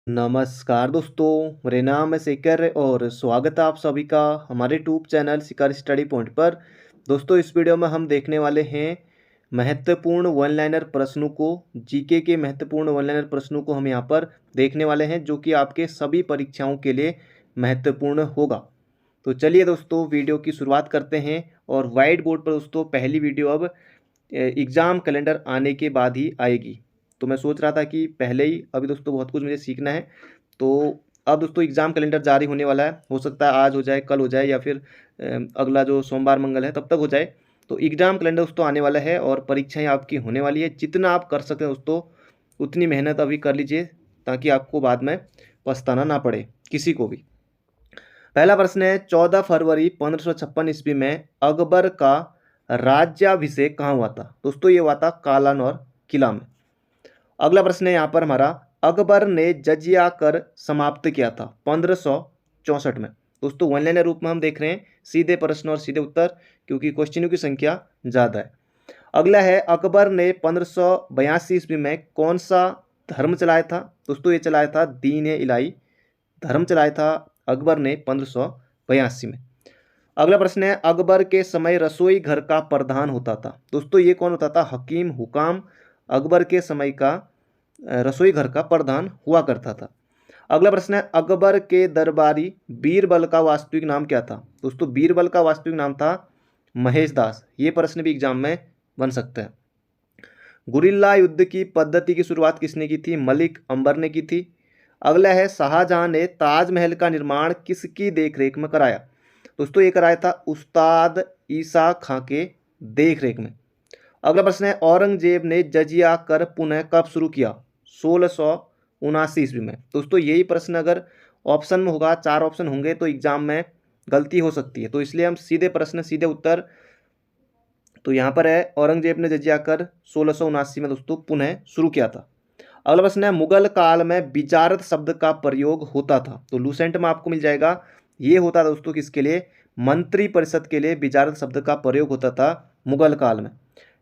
नमस्कार दोस्तों, मेरे नाम है शेखर और स्वागत है आप सभी का हमारे यूट्यूब चैनल शिखर स्टडी पॉइंट पर। दोस्तों, इस वीडियो में हम देखने वाले हैं महत्वपूर्ण वन लाइनर प्रश्नों को। जीके के महत्वपूर्ण वन लाइनर प्रश्नों को हम यहाँ पर देखने वाले हैं, जो कि आपके सभी परीक्षाओं के लिए महत्वपूर्ण होगा। तो चलिए दोस्तों, वीडियो की शुरुआत करते हैं। और वाइट बोर्ड पर दोस्तों पहली वीडियो अब एग्ज़ाम कैलेंडर आने के बाद ही आएगी। तो मैं सोच रहा था कि पहले ही, अभी दोस्तों बहुत कुछ मुझे सीखना है। तो अब दोस्तों एग्ज़ाम कैलेंडर जारी होने वाला है, हो सकता है आज हो जाए, कल हो जाए, या फिर अगला जो सोमवार मंगल है तब तक हो जाए। तो एग्ज़ाम कैलेंडर दोस्तों आने वाला है और परीक्षाएं आपकी होने वाली है। जितना आप कर सकते हैं दोस्तों उतनी मेहनत अभी कर लीजिए, ताकि आपको बाद में पछताना ना पड़े किसी को भी। पहला प्रश्न है, 14 फरवरी 1556 ईस्वी में अकबर का राज्याभिषेक कहाँ हुआ था? दोस्तों ये हुआ था कालानौर किला में। अगला प्रश्न है यहाँ पर हमारा, अकबर ने जजिया कर समाप्त किया था 1564 में। दोस्तों वन लाइनर रूप में हम देख रहे हैं, सीधे प्रश्न और सीधे उत्तर, क्योंकि क्वेश्चनों की संख्या ज़्यादा है। अगला है, अकबर ने 1582 ईस्वी में कौन सा धर्म चलाया था? दोस्तों ये चलाया था दीन ए इलाही धर्म चलाया था अकबर ने 1582 में। अगला प्रश्न है, अकबर के समय रसोई घर का प्रधान होता था। दोस्तों ये कौन होता था? हकीम हुकाम अकबर के समय का रसोई घर का प्रधान हुआ करता था। अगला प्रश्न है, अकबर के दरबारी बीरबल का वास्तविक नाम क्या था? दोस्तों बीरबल का वास्तविक नाम था महेश दास। ये प्रश्न भी एग्जाम में बन सकता है। गुरिल्ला युद्ध की पद्धति की शुरुआत किसने की थी? मलिक अंबर ने की थी। अगला है, शाहजहां ने ताजमहल का निर्माण किसकी देखरेख में कराया? दोस्तों ये कराया था उस्ताद ईसा खां के देखरेख में। अगला प्रश्न है, औरंगजेब ने जजिया कर पुनः कब शुरू किया? 1679 ईस्वी में। दोस्तों यही प्रश्न अगर ऑप्शन में होगा, 4 ऑप्शन होंगे, तो एग्जाम में गलती हो सकती है। तो इसलिए हम सीधे प्रश्न सीधे उत्तर। तो यहाँ पर है, औरंगजेब ने जजिया कर 1679 में दोस्तों पुनः शुरू किया था। अगला प्रश्न है, मुगल काल में विजारत शब्द का प्रयोग होता था। तो लूसेंट में आपको मिल जाएगा। ये होता था दोस्तों किसके लिए? मंत्री परिषद के लिए विजारत शब्द का प्रयोग होता था मुगल काल में।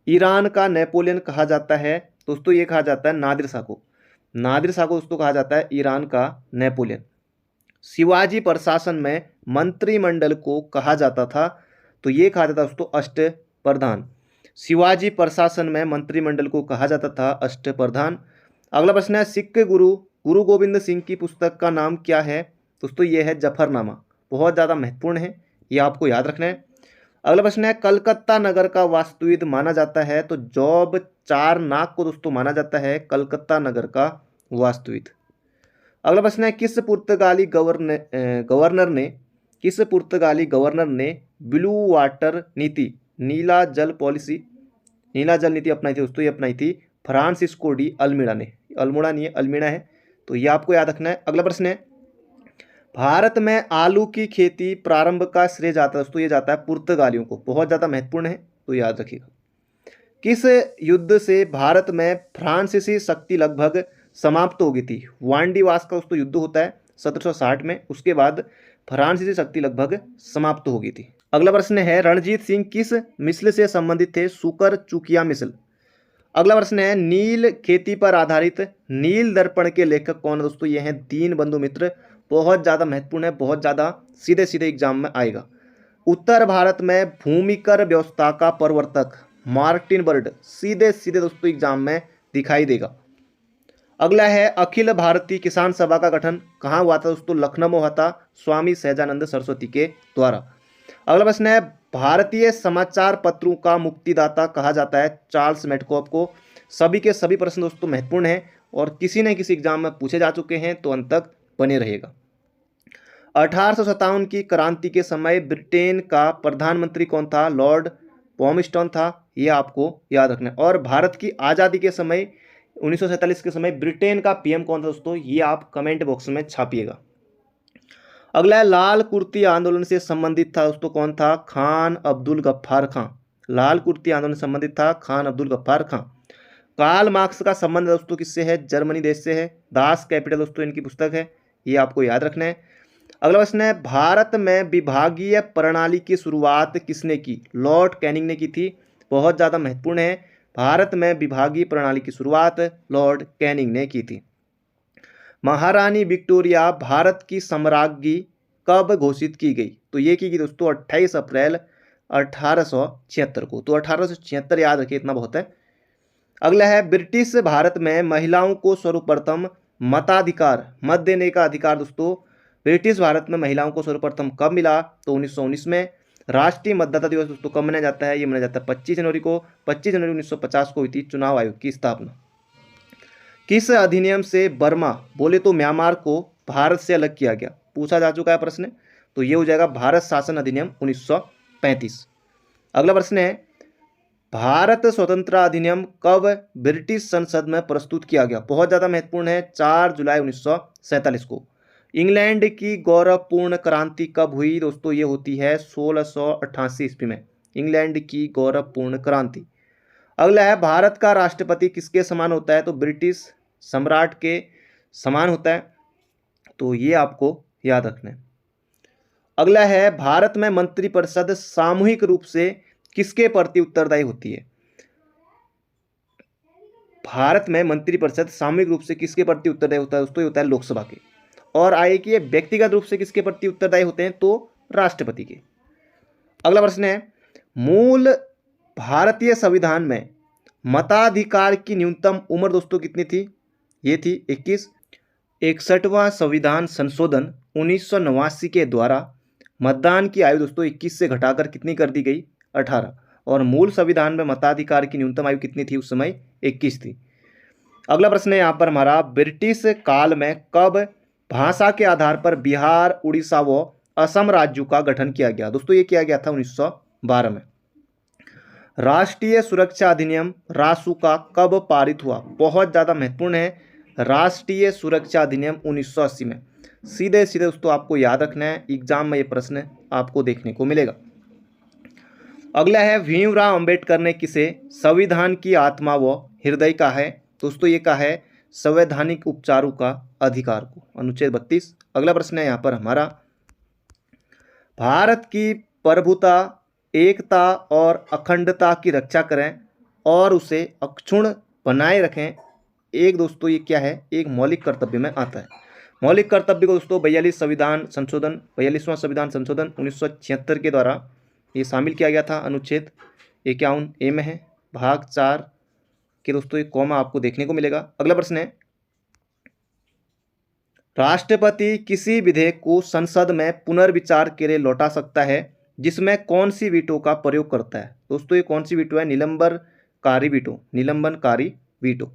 ईरान का नेपोलियन कहा जाता है? दोस्तों ये कहा जाता है नादिर शाह को। नादिर शाह को दोस्तों कहा जाता है ईरान का नेपोलियन। शिवाजी प्रशासन में मंत्रिमंडल को कहा जाता था? तो ये कहा जाता दोस्तों अष्ट प्रधान। शिवाजी प्रशासन में मंत्रिमंडल को कहा जाता था अष्ट प्रधान। अगला प्रश्न है, सिख गुरु गुरु गोविंद सिंह की पुस्तक का नाम क्या है? दोस्तों ये है जफरनामा। बहुत ज़्यादा महत्वपूर्ण है, ये आपको याद रखना है। अगला प्रश्न है, कलकत्ता नगर का वास्तुविद माना जाता है? तो जॉब चारनाक को दोस्तों माना जाता है कलकत्ता नगर का वास्तुविद। अगला प्रश्न है, किस पुर्तगाली गवर्नर ने ब्लू वाटर नीति, नीला जल पॉलिसी, नीला जल नीति अपनाई थी? दोस्तों ये अपनाई थी फ्रांसिस्को डी अल्मीड़ा ने। अल्मोड़ा नहीं है, अल्मीड़ा है, तो ये आपको याद रखना है। अगला प्रश्न है, भारत में आलू की खेती प्रारंभ का श्रेय जाता है? दोस्तों ये जाता है पुर्तगालियों को। बहुत ज़्यादा महत्वपूर्ण है, तो याद रखिएगा। किस युद्ध से भारत में फ्रांसीसी शक्ति लगभग समाप्त हो गई थी? वांडीवास का दोस्तों युद्ध होता है 1760 में, उसके बाद फ्रांसीसी शक्ति लगभग समाप्त हो गई थी। अगला प्रश्न है, रणजीत सिंह किस मिसल से संबंधित थे? सुकर चुकिया मिसल। अगला प्रश्न है, नील खेती पर आधारित नील दर्पण के लेखक कौन है? दोस्तों ये हैं दीनबंधु मित्र। बहुत ज़्यादा महत्वपूर्ण है, बहुत ज़्यादा सीधे सीधे एग्जाम में आएगा। उत्तर भारत में भूमिकर व्यवस्था का प्रवर्तक मार्टिन बर्ड। सीधे सीधे दोस्तों एग्जाम में दिखाई देगा। अगला है, अखिल भारतीय किसान सभा का गठन कहाँ हुआ था? दोस्तों लखनऊ में हुआ था स्वामी सहजानंद सरस्वती के द्वारा। अगला प्रश्न है, भारतीय समाचार पत्रों का मुक्तिदाता कहा जाता है? चार्ल्स मेडकॉफ को। सभी के सभी प्रश्न दोस्तों महत्वपूर्ण हैं और किसी न किसी एग्जाम में पूछे जा चुके हैं, तो अंत तक बने रहेगा। 1857 की क्रांति के समय ब्रिटेन का प्रधानमंत्री कौन था? लॉर्ड पॉमस्टन था। ये आपको याद रखना है। और भारत की आज़ादी के समय 1947 के समय ब्रिटेन का पीएम कौन था? दोस्तों ये आप कमेंट बॉक्स में छापिएगा। अगला है, लाल कुर्ती आंदोलन से संबंधित था दोस्तों कौन था? खान अब्दुल गफ्फार खां। लाल कुर्ती आंदोलन से संबंधित था खान अब्दुल गफ्फार खां। कार्ल मार्क्स का संबंध दोस्तों किससे है? जर्मनी देश से है। दास कैपिटल दोस्तों इनकी पुस्तक है, ये आपको याद रखना है। अगला प्रश्न है, भारत में विभागीय प्रणाली की शुरुआत किसने की? लॉर्ड कैनिंग ने की थी। बहुत ज़्यादा महत्वपूर्ण है, भारत में विभागीय प्रणाली की शुरुआत लॉर्ड कैनिंग ने की थी। महारानी विक्टोरिया भारत की सम्राज्ञी कब घोषित की गई? तो ये की गई दोस्तों 28 अप्रैल 1876 को। तो 1876 याद रखिए, इतना बहुत है। अगला है ब्रिटिश भारत में महिलाओं को सर्वप्रथम मत देने का अधिकार दोस्तों ब्रिटिश भारत में महिलाओं को सर्वप्रथम कब मिला? तो 1919 में। राष्ट्रीय मतदाता दिवस दोस्तों कब मनाया जाता है? ये मनाया जाता है 25 जनवरी को। 25 जनवरी 1950 को हुई थी चुनाव आयोग की स्थापना। किस अधिनियम से बर्मा बोले तो म्यांमार को भारत से अलग किया गया? पूछा जा चुका है प्रश्न, तो ये हो जाएगा भारत शासन अधिनियम 1935। अगला प्रश्न है भारत स्वतंत्रता अधिनियम कब ब्रिटिश संसद में प्रस्तुत किया गया? बहुत ज़्यादा महत्वपूर्ण है, 4 जुलाई 1947 को। इंग्लैंड की गौरवपूर्ण क्रांति कब हुई दोस्तों? ये होती है 1688 ईस्वी में, इंग्लैंड की गौरवपूर्ण क्रांति। अगला है भारत का राष्ट्रपति किसके समान होता है? तो ब्रिटिश सम्राट के समान होता है, तो ये आपको याद रखना है। अगला है भारत में मंत्रिपरिषद सामूहिक रूप से किसके प्रति उत्तरदायी होती है? भारत में मंत्रिपरिषद सामूहिक रूप से किसके प्रति उत्तरदायी होता है दोस्तों? ये होता है लोकसभा के। और आगे कि व्यक्तिगत रूप से किसके प्रति उत्तरदायी होते हैं? तो राष्ट्रपति के। अगला प्रश्न है मूल भारतीय संविधान में मताधिकार की न्यूनतम उम्र दोस्तों कितनी थी? ये थी 21। 61वां संविधान संशोधन 1989 के द्वारा मतदान की आयु दोस्तों 21 से घटाकर कितनी कर दी गई? 18। और मूल संविधान में मताधिकार की न्यूनतम आयु कितनी थी उस समय? 21 थी। अगला प्रश्न है यहाँ पर हमारा ब्रिटिश काल में कब भाषा के आधार पर बिहार, उड़ीसा व असम राज्यों का गठन किया गया? दोस्तों ये किया गया था 1912 में। राष्ट्रीय सुरक्षा अधिनियम रासुका कब पारित हुआ? बहुत ज़्यादा महत्वपूर्ण है, राष्ट्रीय सुरक्षा अधिनियम 1980 में। सीधे सीधे दोस्तों आपको याद रखना है, एग्जाम में ये प्रश्न आपको देखने को मिलेगा। अगला है भीमराव अंबेडकर ने किसे संविधान की आत्मा व हृदय कहा है? दोस्तों ये कहा है संवैधानिक उपचारों का अधिकार को, अनुच्छेद 32। अगला प्रश्न है यहाँ पर हमारा भारत की प्रभुता, एकता और अखंडता की रक्षा करें और उसे अक्षुण्ण बनाए रखें, एक दोस्तों ये क्या है? एक मौलिक कर्तव्य में आता है। मौलिक कर्तव्य को दोस्तों 42वां संविधान संशोधन 1976 के द्वारा ये शामिल किया गया था। अनुच्छेद 51A में है, भाग 4 के दोस्तों एक कॉमा आपको देखने को मिलेगा। अगला प्रश्न है राष्ट्रपति किसी विधेयक को संसद में पुनर्विचार के लिए लौटा सकता है जिसमें कौन सी वीटो का प्रयोग करता है? दोस्तों ये कौन सी वीटो है? निलंबनकारी वीटो।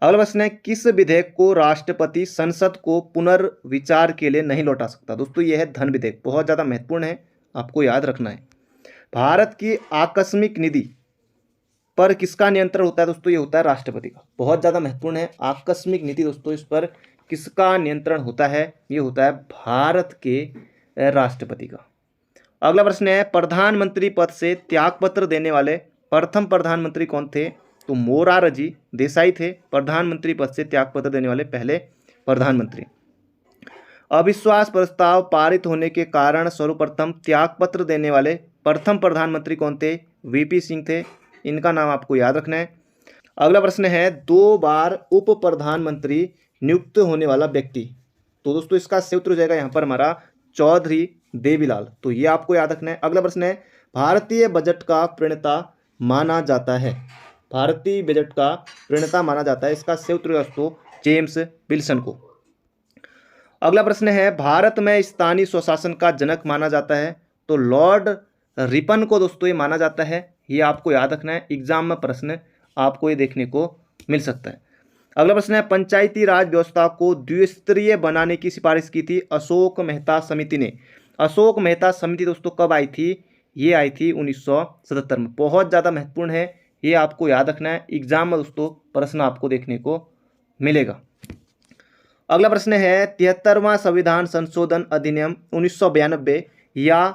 अगला प्रश्न है किस विधेयक को राष्ट्रपति संसद को पुनर्विचार के लिए नहीं लौटा सकता? दोस्तों यह है धन विधेयक, बहुत ज़्यादा महत्वपूर्ण है, आपको याद रखना है। भारत की आकस्मिक निधि पर किसका नियंत्रण होता है? दोस्तों ये होता है राष्ट्रपति का, बहुत ज़्यादा महत्वपूर्ण है। आकस्मिक निधि दोस्तों इस पर किसका नियंत्रण होता है? ये होता है भारत के राष्ट्रपति का। अगला प्रश्न है प्रधानमंत्री पद से त्यागपत्र देने वाले प्रथम प्रधानमंत्री कौन थे? तो मोरारजी देसाई थे प्रधानमंत्री पद से त्यागपत्र देने वाले पहले प्रधानमंत्री। अविश्वास प्रस्ताव पारित होने के कारण सर्वप्रथम त्यागपत्र देने वाले प्रथम प्रधानमंत्री कौन थे? वीपी सिंह थे, इनका नाम आपको याद रखना है। अगला प्रश्न है 2 बार उप प्रधानमंत्री नियुक्त होने वाला व्यक्ति, तो दोस्तों इसका सही उत्तर हो जाएगा यहाँ पर हमारा चौधरी देवीलाल, तो ये आपको याद रखना है। अगला प्रश्न है भारतीय बजट का प्रणेता माना जाता है, भारतीय बजट का प्रणेता माना जाता है, इसका सही उत्तर दोस्तों जेम्स विल्सन को। अगला प्रश्न है भारत में स्थानीय स्वशासन का जनक माना जाता है, तो लॉर्ड रिपन को दोस्तों ये माना जाता है, ये आपको याद रखना है, एग्जाम में प्रश्न आपको ये देखने को मिल सकता है। अगला प्रश्न है पंचायती राज व्यवस्था को द्विस्तरीय बनाने की सिफारिश की थी अशोक मेहता समिति ने। अशोक मेहता समिति दोस्तों कब आई थी? ये आई थी 1977 में, बहुत ज़्यादा महत्वपूर्ण है, ये आपको याद रखना है, एग्जाम में दोस्तों प्रश्न आपको देखने को मिलेगा। अगला प्रश्न है 73वां संविधान संशोधन अधिनियम 1992 या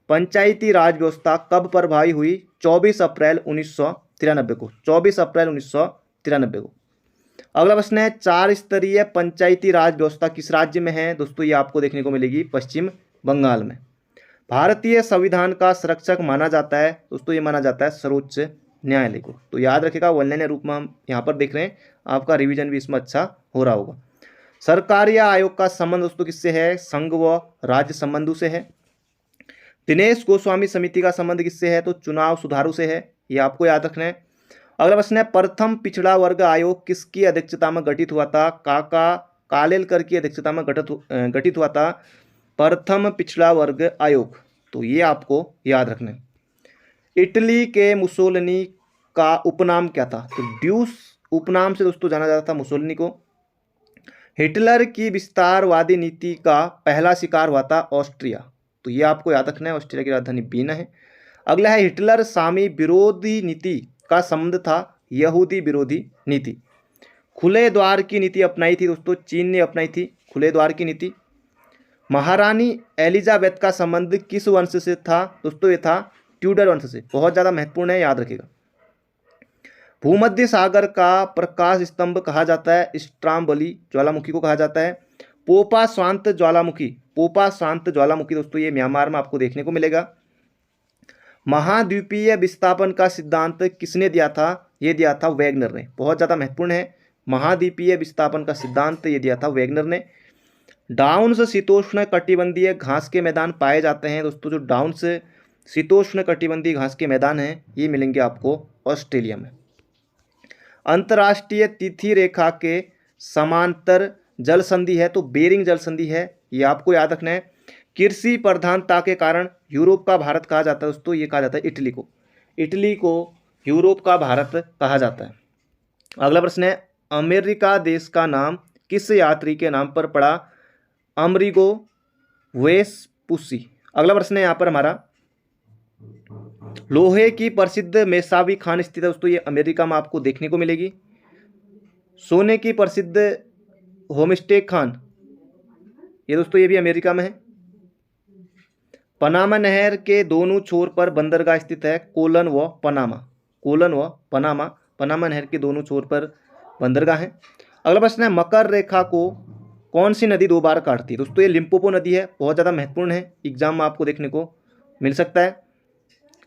पंचायती राज व्यवस्था कब प्रभावी हुई? 24 अप्रैल 1993 को, 24 अप्रैल 1993 को। अगला प्रश्न है 4 स्तरीय पंचायती राज व्यवस्था किस राज्य में है? दोस्तों ये आपको देखने को मिलेगी पश्चिम बंगाल में। भारतीय संविधान का संरक्षक माना जाता है, दोस्तों ये माना जाता है सर्वोच्च न्यायालय को, तो याद रखिएगा 1 लाइन रूप में हम यहाँ पर देख रहे हैं, आपका रिवीजन भी इसमें अच्छा हो रहा होगा। सरकार या आयोग का संबंध दोस्तों किससे है? संघ व राज्य संबंधों से है। दिनेश गोस्वामी समिति का संबंध किससे है? तो चुनाव सुधारों से है। ये आपको याद रखना है। अगला प्रश्न है, प्रथम पिछड़ा वर्ग आयोग किसकी अध्यक्षता में गठित हुआ था? काका कालेलकर की अध्यक्षता में गठित हुआ था प्रथम पिछड़ा वर्ग आयोग। तो ये आपको याद रखना है। इटली के मुसोलिनी का उपनाम क्या था? तो ड्यूस उपनाम से दोस्तों जाना जाता था मुसोलिनी को। हिटलर की विस्तारवादी नीति का पहला शिकार हुआ था ऑस्ट्रिया। तो ये आपको याद रखना है। ऑस्ट्रिया की राजधानी वीना है। अगला है, हिटलर सामी विरोधी नीति का संबंध था यहूदी विरोधी नीति। खुले द्वार की नीति अपनाई थी दोस्तों, चीन ने अपनाई थी खुले द्वार की नीति। महारानी एलिजाबेथ का संबंध किस वंश से था? दोस्तों ये था ट्यूडर वंश से। बहुत ज़्यादा महत्वपूर्ण है, याद रखिएगा। भूमध्य सागर का प्रकाश स्तंभ कहा जाता है स्ट्राम्बली ज्वालामुखी को कहा जाता है। पोपा शांत ज्वालामुखी दोस्तों ये म्यांमार में आपको देखने को मिलेगा। महाद्वीपीय विस्थापन का सिद्धांत किसने दिया था? ये दिया था वैगनर ने। बहुत ज़्यादा महत्वपूर्ण है। महाद्वीपीय विस्थापन का सिद्धांत ये दिया था वैगनर ने। डाउन्स शीतोष्ण कटिबंधीय घास के मैदान पाए जाते हैं दोस्तों। जो डाउन्स शीतोष्ण कटिबंधीय घास के मैदान हैं ये मिलेंगे आपको ऑस्ट्रेलिया में। अंतर्राष्ट्रीय तिथि रेखा के समांतर जल संधि है तो बेरिंग जल संधि है। ये आपको याद रखना है। कृषि प्रधानता के कारण यूरोप का भारत कहा जाता है दोस्तों। ये कहा जाता है इटली को यूरोप का भारत कहा जाता है। अगला प्रश्न है, अमेरिका देश का नाम किस यात्री के नाम पर पड़ा? अमरिगो वेस्पुसी। अगला प्रश्न है यहाँ पर हमारा, लोहे की प्रसिद्ध मेसावी खान स्थित है दोस्तों। ये अमेरिका में आपको देखने को मिलेगी। सोने की प्रसिद्ध होमस्टे खान, ये दोस्तों ये भी अमेरिका में है। पनामा नहर के दोनों छोर पर बंदरगाह स्थित है कोलन व पनामा। पनामा नहर के दोनों छोर पर बंदरगाह है। अगला प्रश्न है, मकर रेखा को कौन सी नदी 2 बार काटती है? दोस्तों ये लिम्पोपो नदी है। बहुत ज़्यादा महत्वपूर्ण है, एग्जाम में आपको देखने को मिल सकता है।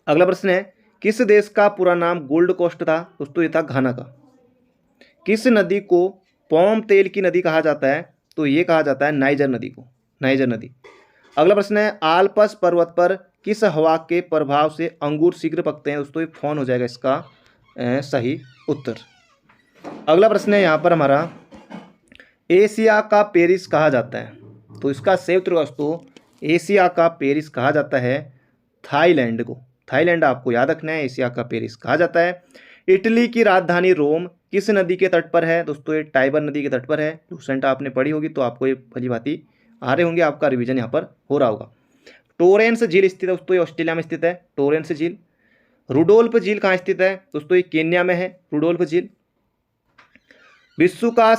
अगला प्रश्न है, किस देश का पूरा नाम गोल्ड कोस्ट था? दोस्तों ये था घाना का। किस नदी को पाम तेल की नदी कहा जाता है? तो ये कहा जाता है नाइजर नदी। अगला प्रश्न है, आल्प्स पर्वत पर किस हवा के प्रभाव से अंगूर शीघ्र पकते हैं? दोस्तों ये फोन हो जाएगा इसका सही उत्तर। अगला प्रश्न है यहाँ पर हमारा, एशिया का पेरिस कहा जाता है। तो इसका सही उत्तर दोस्तों, एशिया का पेरिस कहा जाता है थाईलैंड को। थाईलैंड आपको याद रखना है, एशिया का पेरिस कहा जाता है। इटली की राजधानी रोम किस नदी के तट पर है? दोस्तों ये टाइबर नदी के तट पर है। लूसेंट आपने पढ़ी होगी तो आपको ये भली भांति आ रहे होंगे, आपका रिवीजन यहाँ पर हो रहा होगा। टोरेंस झील स्थित है दोस्तों, ये ऑस्ट्रेलिया में स्थित है टोरेंस झील। रुडोल्फ झील कहाँ स्थित है? दोस्तों ये केन्या में है रुडोल्फ झील। विश्व का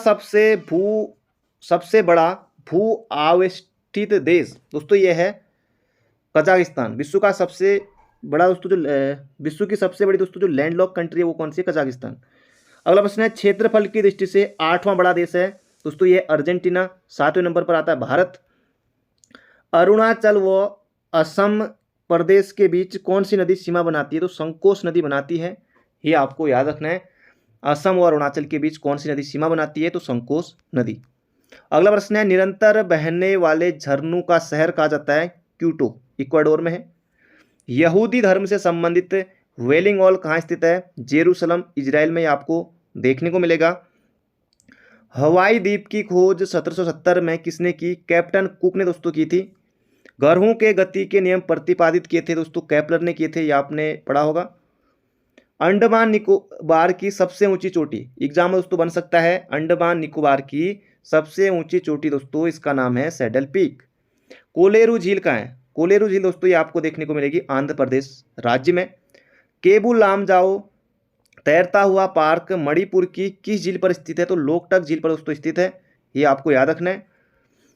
सबसे बड़ा भू आवेष्टित देश दोस्तों ये है कजाकिस्तान। विश्व का सबसे बड़ा दोस्तों जो विश्व की सबसे बड़ी दोस्तों जो लैंडलॉक कंट्री है वो कौन सी है? कजाकिस्तान। अगला प्रश्न है, क्षेत्रफल की दृष्टि से 8वां बड़ा देश है दोस्तों ये अर्जेंटीना। 7वें नंबर पर आता है भारत। अरुणाचल व असम प्रदेश के बीच कौन सी नदी सीमा बनाती है? तो संकोश नदी बनाती है। ये आपको याद रखना है। असम और अरुणाचल के बीच कौन सी नदी सीमा बनाती है? तो संकोश नदी। अगला प्रश्न है, निरंतर बहने वाले झरनों का शहर कहा जाता है क्यूटो, इक्वाडोर में है। यहूदी धर्म से संबंधित वेलिंग वॉल कहाँ स्थित है? जेरूसलम इजराइल में आपको देखने को मिलेगा। हवाई द्वीप की खोज 1770 में किसने की? कैप्टन कुक ने दोस्तों की थी। ग्रहों के गति के नियम प्रतिपादित किए थे दोस्तों केपलर ने किए थे, ये आपने पढ़ा होगा। अंडमान निकोबार की सबसे ऊंची चोटी, एग्जाम में दोस्तों बन सकता है। अंडमान निकोबार की सबसे ऊंची चोटी दोस्तों इसका नाम है सैडल पीक। कोलेरू झील कहाँ है? कोलेरू झील दोस्तों ये आपको देखने को मिलेगी आंध्र प्रदेश राज्य में। केबुल लामजाओ तैरता हुआ पार्क मणिपुर की किस झील पर स्थित है? तो लोकटक झील पर दोस्तों स्थित है। ये आपको याद रखना है।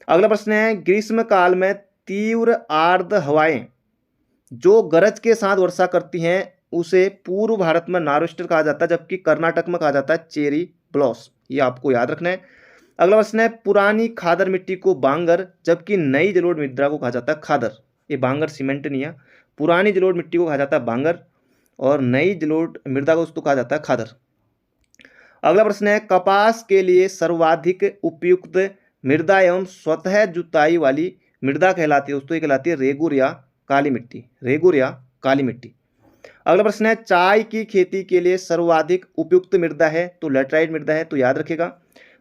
अगला प्रश्न है, ग्रीष्म काल में तीव्र आर्द्र हवाएं जो गरज के साथ वर्षा करती हैं उसे पूर्व भारत में नारोस्टर कहा जाता है, जबकि कर्नाटक में कहा जाता है चेरी ब्लॉस। ये आपको याद रखना है। अगला प्रश्न है, पुरानी खादर मिट्टी को बांगर जबकि नई जलोढ़ मृदा को कहा जाता है खादर। ये बांगर सीमेंट नहीं है। पुरानी जलोढ़ मिट्टी को कहा जाता है बांगर और नई जलोढ़ मृदा को उसको कहा जाता है खादर। अगला प्रश्न है, कपास के लिए सर्वाधिक उपयुक्त मृदा एवं स्वतः जुताई वाली मृदा कहलाती है दोस्तों, ये कहलाती है रेगुर या काली मिट्टी, रेगुर या काली मिट्टी। अगला प्रश्न है चाय की खेती के लिए सर्वाधिक उपयुक्त मृदा है तो लेटराइट मृदा है, तो याद रखेगा।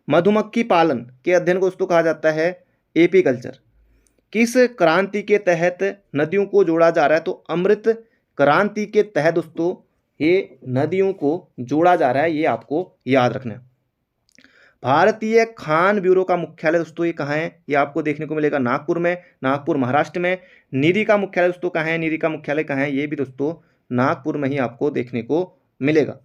मधुमक्खी पालन के अध्ययन को दोस्तों कहा जाता है एपीकल्चर। किस क्रांति के तहत नदियों को जोड़ा जा रहा है, तो अमृत क्रांति के तहत दोस्तों ये नदियों को जोड़ा जा रहा है, ये आपको याद रखना है। भारतीय खान ब्यूरो का मुख्यालय दोस्तों ये कहाँ है, ये आपको देखने को मिलेगा नागपुर में, नागपुर महाराष्ट्र में। नीरी का मुख्यालय दोस्तों कहाँ है, नीरी का मुख्यालय कहाँ है, ये भी दोस्तों नागपुर में ही आपको देखने को मिलेगा।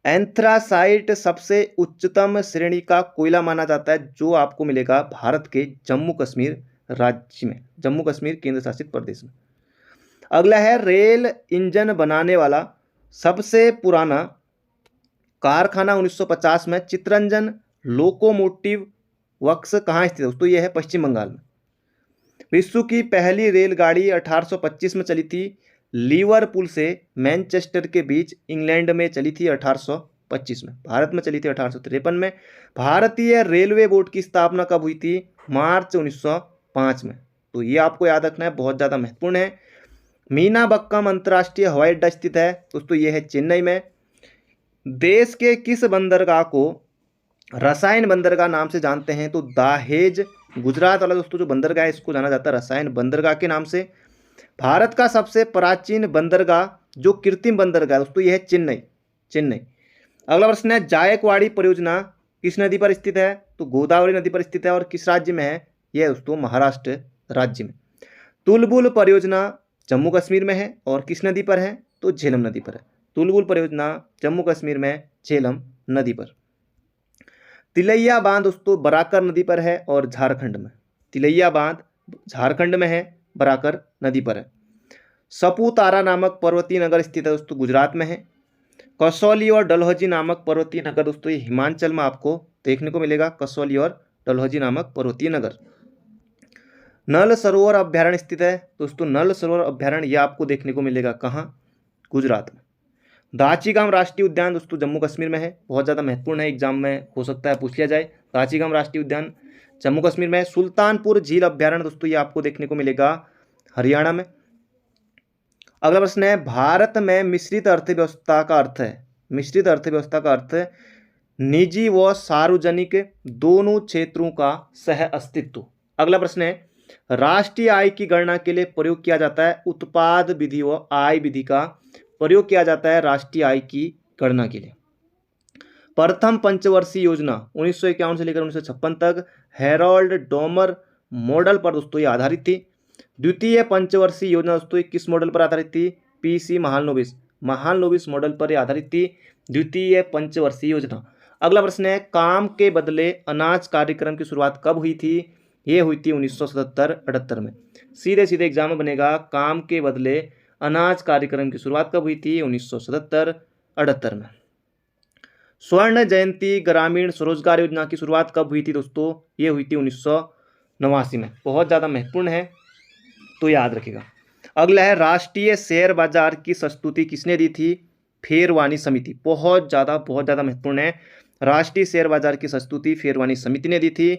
एंथ्रासाइट सबसे उच्चतम श्रेणी का कोयला माना जाता है, जो आपको मिलेगा भारत के जम्मू कश्मीर राज्य में, जम्मू कश्मीर केंद्र शासित प्रदेश में। अगला है रेल इंजन बनाने वाला सबसे पुराना कारखाना 1950 में चित्रंजन लोकोमोटिव वर्क्स कहाँ स्थित है दोस्तों, यह है पश्चिम बंगाल में। विश्व की पहली रेलगाड़ी 1825 में चली थी, लिवरपूल से मैनचेस्टर के बीच इंग्लैंड में चली थी 1825 में, भारत में चली थी 1853 में। भारतीय रेलवे बोर्ड की स्थापना कब हुई थी, मार्च 1905 में, तो ये आपको याद रखना है, बहुत ज़्यादा महत्वपूर्ण है। मीनाबक्कम अंतर्राष्ट्रीय हवाई अड्डा स्थित है दोस्तों, ये है चेन्नई में। देश के किस बंदरगाह को रसायन बंदरगाह नाम से जानते हैं, तो दाहेज गुजरात वाला दोस्तों जो बंदरगाह है इसको जाना जाता है रसायन बंदरगाह के नाम से। भारत का सबसे प्राचीन बंदरगाह जो कृत्रिम बंदरगाह दोस्तों ये है चेन्नई, चेन्नई। अगला प्रश्न है जायकवाड़ी परियोजना किस नदी पर स्थित है, तो गोदावरी नदी पर स्थित है, और किस राज्य में है, यह दोस्तों महाराष्ट्र राज्य में। तुलबुल परियोजना जम्मू कश्मीर में है और किस नदी पर है, तो झेलम नदी पर है। तुलबुल परियोजना जम्मू कश्मीर में झेलम नदी पर। तिलैया बांध दोस्तों बराकर नदी पर है और झारखंड में, तिलैया बांध झारखंड में है, बराकर नदी पर है। सपुतारा नामक पर्वतीय नगर स्थित है दोस्तों, गुजरात में है। कसौली और डलहौजी नामक पर्वतीय नगर दोस्तों ये हिमाचल में आपको देखने को मिलेगा, कसौली और डलहौजी नामक पर्वतीय नगर। नल सरोवर अभ्यारण्य स्थित है दोस्तों, नल सरोवर अभ्यारण्य यह आपको देखने को मिलेगा कहाँ, गुजरात में। दाचीगाम राष्ट्रीय उद्यान दोस्तों जम्मू कश्मीर में है, बहुत ज़्यादा महत्वपूर्ण है, एग्जाम में हो सकता है पूछ लिया जाए। दाचीगाम राष्ट्रीय उद्यान जम्मू कश्मीर में है। सुल्तानपुर झील अभ्यारण्य दोस्तों ये आपको देखने को मिलेगा हरियाणा में। अगला प्रश्न है भारत में मिश्रित अर्थव्यवस्था का अर्थ है, मिश्रित अर्थव्यवस्था का अर्थ है निजी व सार्वजनिक दोनों क्षेत्रों का सह अस्तित्व। अगला प्रश्न है राष्ट्रीय आय की गणना के लिए प्रयोग किया जाता है उत्पाद विधि व आय विधि का प्रयोग किया जाता है राष्ट्रीय आय की गणना के लिए। प्रथम पंचवर्षीय योजना 1951 से लेकर 1956 तक हेरोल्ड डोमर मॉडल पर दोस्तों ये आधारित थी। द्वितीय पंचवर्षीय योजना दोस्तों ये किस मॉडल पर आधारित थी, पीसी महालनोबिस, महालनोबिस मॉडल पर आधारित थी द्वितीय पंचवर्षीय योजना। अगला प्रश्न है काम के बदले अनाज कार्यक्रम की शुरुआत कब हुई थी, ये हुई थी 1977-78 में। सीधे सीधे एग्जाम में बनेगा काम के बदले अनाज कार्यक्रम की शुरुआत कब हुई थी, 1977-78 में। स्वर्ण जयंती ग्रामीण स्वरोजगार योजना की शुरुआत कब हुई थी दोस्तों, ये हुई थी 1989 में, बहुत ज़्यादा महत्वपूर्ण है तो याद रखिएगा। अगला है राष्ट्रीय शेयर बाजार की संस्तुति किसने दी थी, फेरवानी समिति, बहुत ज़्यादा महत्वपूर्ण है। राष्ट्रीय शेयर बाजार की संस्तुति फेरवानी समिति ने दी थी।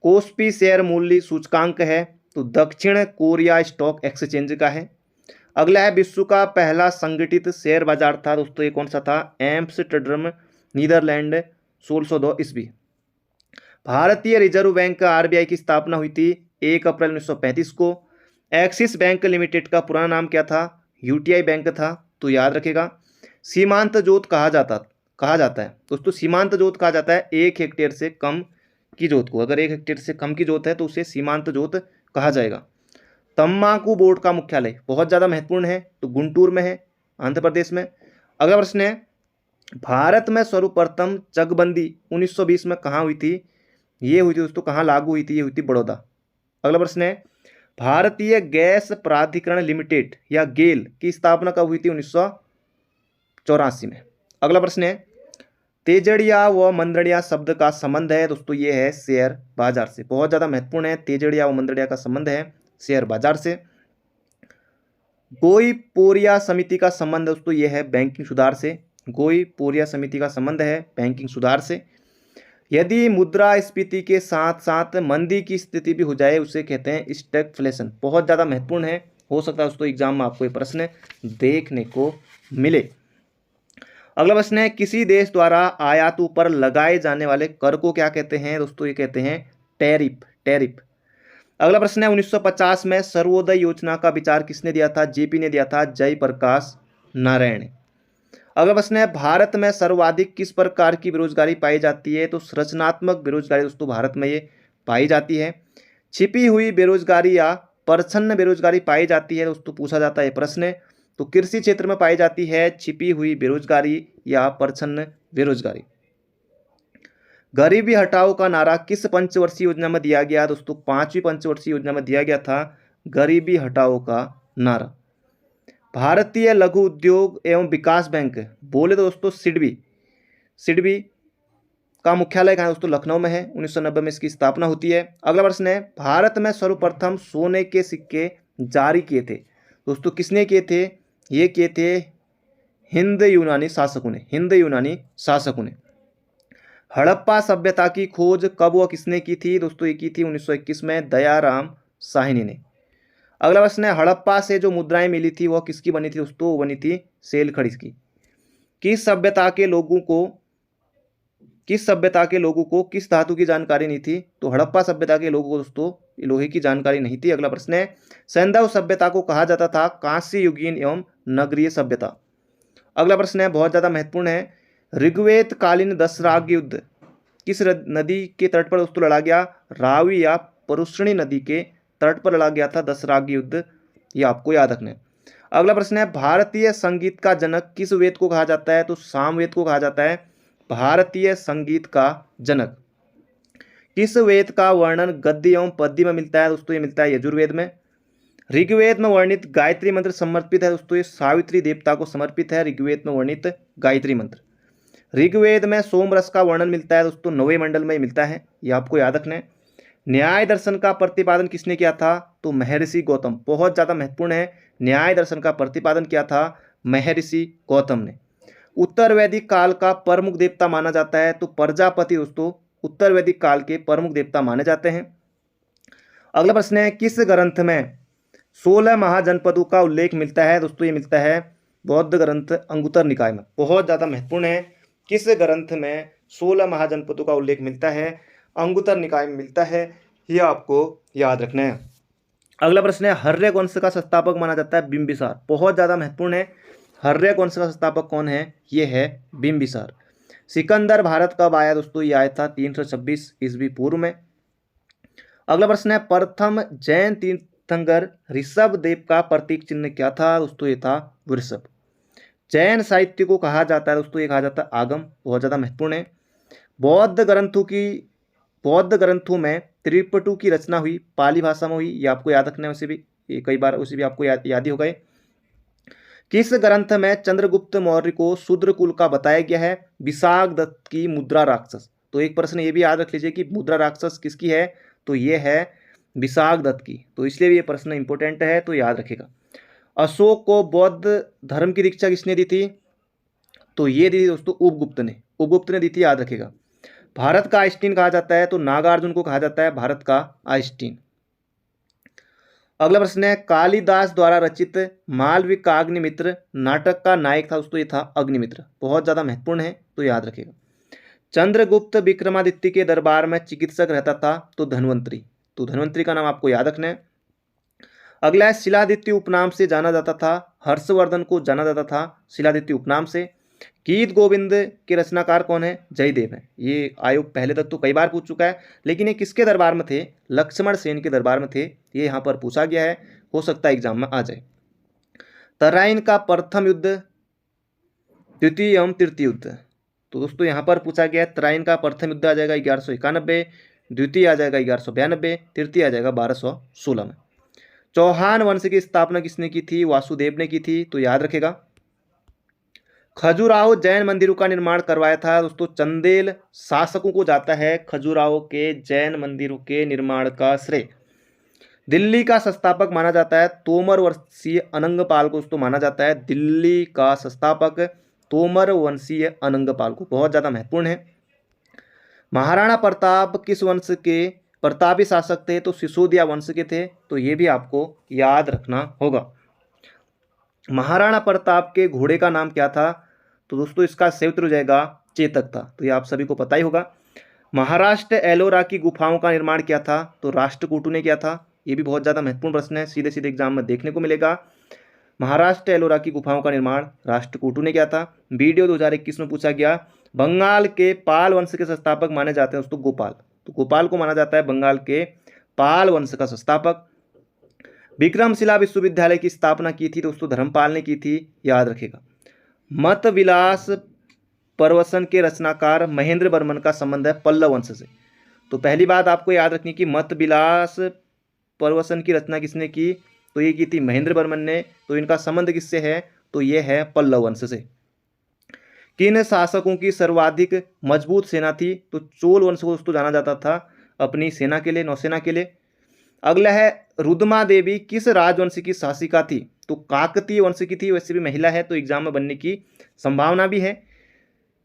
कोस्पी शेयर मूल्य सूचकांक है तो दक्षिण कोरिया स्टॉक एक्सचेंज का है। अगला है विश्व का पहला संगठित शेयर बाजार था दोस्तों, ये कौन सा था, एम्स्टर्डम नीदरलैंड 1602 ईस्वी। भारतीय रिजर्व बैंक आरबीआई की स्थापना हुई थी 1 अप्रैल 1935 को। एक्सिस बैंक लिमिटेड का पुराना नाम क्या था, यूटीआई बैंक था, तो याद रखेगा। सीमांत जोत कहा जाता है दोस्तों, सीमांत जोत कहा जाता है 1 हेक्टेयर से कम की जोत को, अगर 1 हेक्टेयर से कम की जोत है तो उसे सीमांत जोत कहा जाएगा। तम्बाकू बोर्ड का मुख्यालय बहुत ज़्यादा महत्वपूर्ण है तो गुंटूर में है, आंध्र प्रदेश में। अगला प्रश्न है भारत में सर्वप्रथम चकबंदी 1920 में कहाँ हुई थी, ये हुई थी दोस्तों, कहाँ लागू हुई थी, ये हुई थी बड़ौदा। अगला प्रश्न है भारतीय गैस प्राधिकरण लिमिटेड या गेल की स्थापना कब हुई थी, 1984 में। अगला प्रश्न है तेजड़िया व मंदड़िया शब्द का संबंध है दोस्तों, ये है शेयर बाजार से, बहुत ज़्यादा महत्वपूर्ण है। तेजड़िया व मंदड़िया का संबंध है शेयर बाजार से। गोई पोरिया समिति का संबंध दोस्तों ये है बैंकिंग सुधार से, गोई पोरिया समिति का संबंध है बैंकिंग सुधार से। यदि मुद्रास्फीति के साथ साथ मंदी की स्थिति भी हो जाए उसे कहते हैं स्टैगफ्लेशन। बहुत ज़्यादा महत्वपूर्ण है, हो सकता है दोस्तों एग्जाम में आपको ये प्रश्न देखने को मिले। अगला प्रश्न है, किसी देश द्वारा आयातों पर लगाए जाने वाले कर को क्या कहते हैं दोस्तों? ये कहते हैं टैरिफ। टैरिफ। अगला प्रश्न है, 1950 में सर्वोदय योजना का विचार किसने दिया था? जेपी ने दिया था, जयप्रकाश नारायण ने। अगला प्रश्न है, भारत में सर्वाधिक किस प्रकार की बेरोजगारी पाई जाती है? तो रचनात्मक बेरोजगारी दोस्तों भारत में ये पाई जाती है। छिपी हुई बेरोजगारी या प्रच्छन्न बेरोजगारी पाई जाती है दोस्तों, पूछा जाता है प्रश्न। तो कृषि क्षेत्र में पाई जाती है छिपी हुई बेरोजगारी या प्रच्छन्न बेरोजगारी। गरीबी हटाओ का नारा किस पंचवर्षीय योजना में दिया गया दोस्तों? 5वीं पंचवर्षीय योजना में दिया गया था गरीबी हटाओ का नारा। भारतीय लघु उद्योग एवं विकास बैंक बोले दोस्तों सिडबी। सिडबी का मुख्यालय कहाँ है दोस्तों? लखनऊ में है। 1990 में इसकी स्थापना होती है। अगला प्रश्न है, भारत में सर्वप्रथम सोने के सिक्के जारी किए थे दोस्तों, किसने किए थे? ये किए थे हिंद यूनानी शासकों ने। हिंद यूनानी शासकों ने। हड़प्पा सभ्यता की खोज कब व किसने की थी दोस्तों? ये की थी 1921 में दयाराम साहनी ने। अगला प्रश्न है, हड़प्पा से जो मुद्राएं मिली थी वह किसकी बनी थी दोस्तों? वो बनी थी सेलखड़ी की। किस सभ्यता के लोगों को किस धातु की जानकारी नहीं थी? तो हड़प्पा सभ्यता के लोगों को दोस्तों लोहे की जानकारी नहीं थी। अगला प्रश्न है, सैंधव सभ्यता को कहा जाता था कांस्य युगीन एवं नगरीय सभ्यता। अगला प्रश्न है, बहुत ज्यादा महत्वपूर्ण है, ऋग्वेद कालीन दशराग युद्ध किस नदी के तट पर दोस्तों लड़ा गया? रावी या परुष्णी नदी के तट पर लड़ा गया था दशराग युद्ध, ये आपको याद रखना है। अगला प्रश्न है, भारतीय संगीत का जनक किस वेद को कहा जाता है? तो सामवेद को कहा जाता है भारतीय संगीत का जनक। किस वेद का वर्णन गद्य एवं पद्य में मिलता है दोस्तों? ये मिलता है यजुर्वेद में। ऋग्वेद में वर्णित गायत्री मंत्र समर्पित है दोस्तों, ये सावित्री देवता को समर्पित है ऋग्वेद में वर्णित गायत्री मंत्र। ऋग्वेद में सोमरस का वर्णन मिलता है दोस्तों, 9वें मंडल में मिलता है, ये आपको याद रखना है। न्याय दर्शन का प्रतिपादन किसने किया था? तो महर्षि गौतम। बहुत ज़्यादा महत्वपूर्ण है, न्याय दर्शन का प्रतिपादन किया था महर्षि गौतम ने। उत्तर वैदिक काल का प्रमुख देवता माना जाता है तो प्रजापति दोस्तों उत्तर वैदिक काल के प्रमुख देवता माने जाते हैं। अगला प्रश्न है, किस ग्रंथ में 16 महाजनपदों का उल्लेख मिलता है दोस्तों? ये मिलता है बौद्ध ग्रंथ अंगुत्तर निकाय में। बहुत ज़्यादा महत्वपूर्ण है, किस ग्रंथ में 16 महाजनपदों का उल्लेख मिलता है? अंगुत्तर निकाय में मिलता है, ये आपको याद रखना है। अगला प्रश्न है, हर्य वंश का संस्थापक माना जाता है बिंबिसार। बहुत ज़्यादा महत्वपूर्ण है, हर्य वंश का संस्थापक कौन है? ये है बिंबिसार। सिकंदर भारत कब आया दोस्तों? ये आया था 326 ईस्वी पूर्व में। अगला प्रश्न है, प्रथम जैन तीर्थंकर ऋषभ देव का प्रतीक चिन्ह क्या था दोस्तों? ये था वृषभ। जैन साहित्य को कहा जाता है दोस्तों, ये कहा जाता है आगम। बहुत ज़्यादा महत्वपूर्ण है। बौद्ध ग्रंथों में त्रिपिटक की रचना हुई पाली भाषा में हुई, ये आपको याद रखना है। उसे भी कई बार उसे भी आपको याद ही हो गए। किस ग्रंथ में चंद्रगुप्त मौर्य को शूद्र कुल का बताया गया है? विशाखदत्त की मुद्रा राक्षस। तो एक प्रश्न ये भी याद रख लीजिए कि मुद्रा राक्षस किसकी है? तो ये है विशाखदत्त की, तो इसलिए भी ये प्रश्न इंपॉर्टेंट है, तो याद रखेगा। अशोक को बौद्ध धर्म की दीक्षा किसने दी थी? तो ये दी थी दोस्तों उपगुप्त ने। उपगुप्त ने दी थी, याद रखेगा। भारत का आइंस्टीन कहा जाता है तो नागार्जुन को कहा जाता है भारत का आइंस्टीन। अगला प्रश्न है, कालिदास द्वारा रचित मालविका का अग्निमित्र नाटक का नायक था दोस्तों, ये था अग्निमित्र। बहुत ज़्यादा महत्वपूर्ण है, तो याद रखेगा। चंद्रगुप्त विक्रमादित्य के दरबार में चिकित्सक रहता था तो धन्वंतरी। तो धन्वंतरी का नाम आपको याद रखना है। अगला है, शिलादित्य उपनाम से जाना जाता था हर्षवर्धन को जाना जाता था शिलादित्य उपनाम से। गीत गोविंद के रचनाकार कौन है? जयदेव है। ये आयोग पहले तक तो कई बार पूछ चुका है, लेकिन ये किसके दरबार में थे? लक्ष्मण सेन के दरबार में थे, ये यहाँ पर पूछा गया है, हो सकता है एग्जाम में आ जाए। तराइन का प्रथम युद्ध, द्वितीय एवं तृतीय युद्ध, तो दोस्तों यहाँ पर पूछा गया है तराइन का प्रथम युद्ध आ जाएगा 1191, द्वितीय आ जाएगा 1192, तृतीय आ जाएगा 1216 में। चौहान वंश की स्थापना किसने की थी? वासुदेव ने की थी, तो याद रखेगा। खजुराहो जैन मंदिरों का निर्माण करवाया था दोस्तों चंदेल शासकों को जाता है खजुराहो के जैन मंदिरों के निर्माण का श्रेय। दिल्ली का संस्थापक माना जाता है तोमर वंशीय अनंगपाल को दोस्तों माना जाता है दिल्ली का संस्थापक तोमर वंशीय अनंगपाल को। बहुत ज़्यादा महत्वपूर्ण है। महाराणा प्रताप किस वंश के प्रतापी शासक थे? तो सिसोदिया वंश के थे। तो ये भी आपको याद रखना होगा। महाराणा प्रताप के घोड़े का नाम क्या था? तो दोस्तों इसका सही उत्तर हो जाएगा चेतक था। तो ये आप सभी को पता ही होगा। महाराष्ट्र एलोरा की गुफाओं का निर्माण क्या था? तो राष्ट्रकूटों ने किया था। ये भी बहुत ज़्यादा महत्वपूर्ण प्रश्न है, सीधे सीधे एग्जाम में देखने को मिलेगा। महाराष्ट्र एलोरा की गुफाओं का निर्माण राष्ट्रकूटों ने किया था। वीडियो 2021 में पूछा गया, बंगाल के पाल वंश के संस्थापक माने जाते हैं दोस्तों गोपाल। तो गोपाल को माना जाता है बंगाल के पाल वंश का संस्थापक। विक्रमशिला विश्वविद्यालय की स्थापना की थी दोस्तों धर्मपाल ने की थी, याद रखेगा। मत विलास प्रवसन के रचनाकार महेंद्र वर्मन का संबंध है पल्लव वंश से। तो पहली बात आपको याद रखनी कि मत विलास प्रवसन की रचना किसने की? तो ये की थी महेंद्र वर्मन ने। तो इनका संबंध किससे है? तो ये है पल्लव वंश से। किन शासकों की सर्वाधिक मजबूत सेना थी? तो चोल वंश को दोस्तों जाना जाता था अपनी सेना के लिए, नौसेना के लिए। अगला है रुद्रमा देवी किस राजवंश की शासिका थी? तो काकतीय वंश की थी। वैसे भी महिला है तो एग्जाम में बनने की संभावना भी है।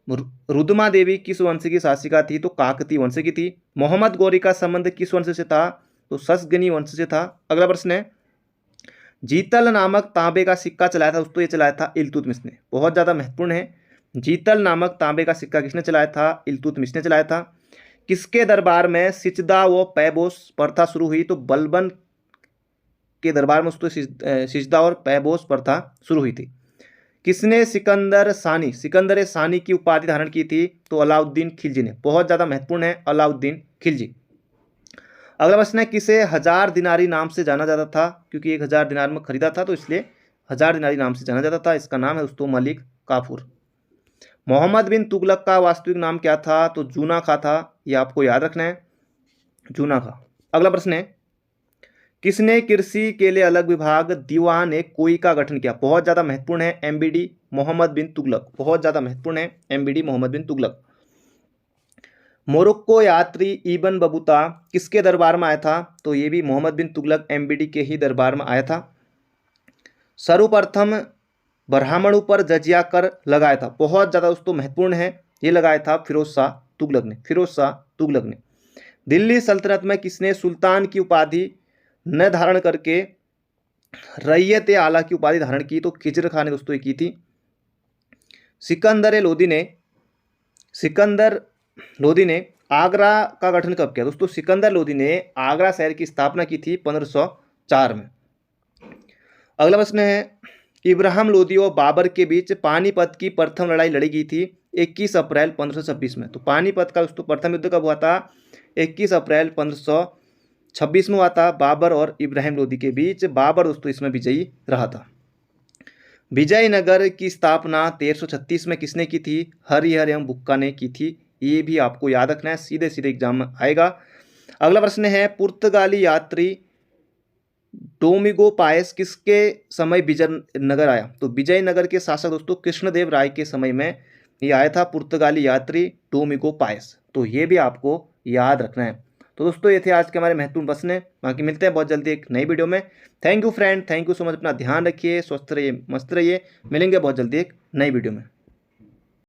रुद्रमा देवी किस वंश की शासिका थी? तो काकतीय वंश की थी। मोहम्मद गौरी का संबंध किस वंश से था? तो ससगनी वंश से था। अगला प्रश्न है, जीतल नामक तांबे का सिक्का चलाया था दोस्तों? ये चलाया था इल्तुतमिश ने। बहुत ज़्यादा महत्वपूर्ण है। जीतल नामक तांबे का सिक्का किसने चलाया था? इल्तुतमिश ने चलाया था। किसके दरबार में सिचदा व पैबोस प्रथा शुरू हुई? तो बलबन के दरबार में दोस्तों सिचदा और पैबोस प्रथा शुरू हुई थी। किसने सिकंदर सानी की उपाधि धारण की थी? तो अलाउद्दीन खिलजी ने। बहुत ज़्यादा महत्वपूर्ण है अलाउद्दीन खिलजी। अगला प्रश्न है, किसे 1000 दिनारी नाम से जाना जाता था? क्योंकि 1000 दिनार में खरीदा था तो इसलिए 1000 दिनारी नाम से जाना जाता था। इसका नाम है दोस्तों मलिक काफूर। मोहम्मद बिन तुगलक का वास्तविक नाम क्या था? तो जूना खा था। ये आपको याद रखना है, जूना खा। अगला प्रश्न है, किसने कृषि के लिए अलग विभाग दीवान ए कोई का गठन किया? बहुत ज़्यादा महत्वपूर्ण है एमबीडी मोहम्मद बिन तुगलक। बहुत ज़्यादा महत्वपूर्ण है एमबीडी मोहम्मद बिन तुगलक। मोरक्को यात्री इबन बबूता किसके दरबार में आया था? तो ये भी मोहम्मद बिन तुगलक एमबीडी के ही दरबार में आया था। सर्वप्रथम ब्राह्मणों पर जजिया कर लगाया था। बहुत ज़्यादा दोस्तों महत्वपूर्ण है, ये लगाया था फिरोज शाह तुगलक ने। दिल्ली सल्तनत में किसने सुल्तान की उपाधि न धारण करके रैयत आला की उपाधि धारण की? तो खिजर खान ने दोस्तों की थी। सिकंदर लोदी ने आगरा का गठन कब किया? दोस्तों सिकंदर लोदी ने आगरा शहर की स्थापना की थी 1504 में। अगला प्रश्न है, इब्राहिम लोदी और बाबर के बीच पानीपत की प्रथम लड़ाई लड़ी गई थी 21 अप्रैल 1526 में। तो पानीपत का दोस्तों प्रथम युद्ध कब हुआ था? 21 अप्रैल 1526 में हुआ था बाबर और इब्राहिम लोदी के बीच। बाबर दोस्तों इसमें विजयी रहा था। विजयनगर की स्थापना 1336 में किसने की थी? हरिहर एवं बुक्का ने की थी। ये भी आपको याद रखना है, सीधे सीधे एग्जाम में आएगा। अगला प्रश्न है, पुर्तगाली यात्री डोमिगो पायस किसके समय विजयनगर आया? तो विजयनगर के शासक दोस्तों कृष्णदेव राय के समय में ये आया था पुर्तगाली यात्री डोमिगो पायस। तो ये भी आपको याद रखना है। तो दोस्तों ये थे आज के हमारे महत्वपूर्ण प्रश्न। बाकी मिलते हैं बहुत जल्दी एक नई वीडियो में। Thank you friend, thank you so much. अपना ध्यान रखिए, स्वस्थ रहिए, मस्त रहिए। मिलेंगे बहुत जल्दी एक नई वीडियो में।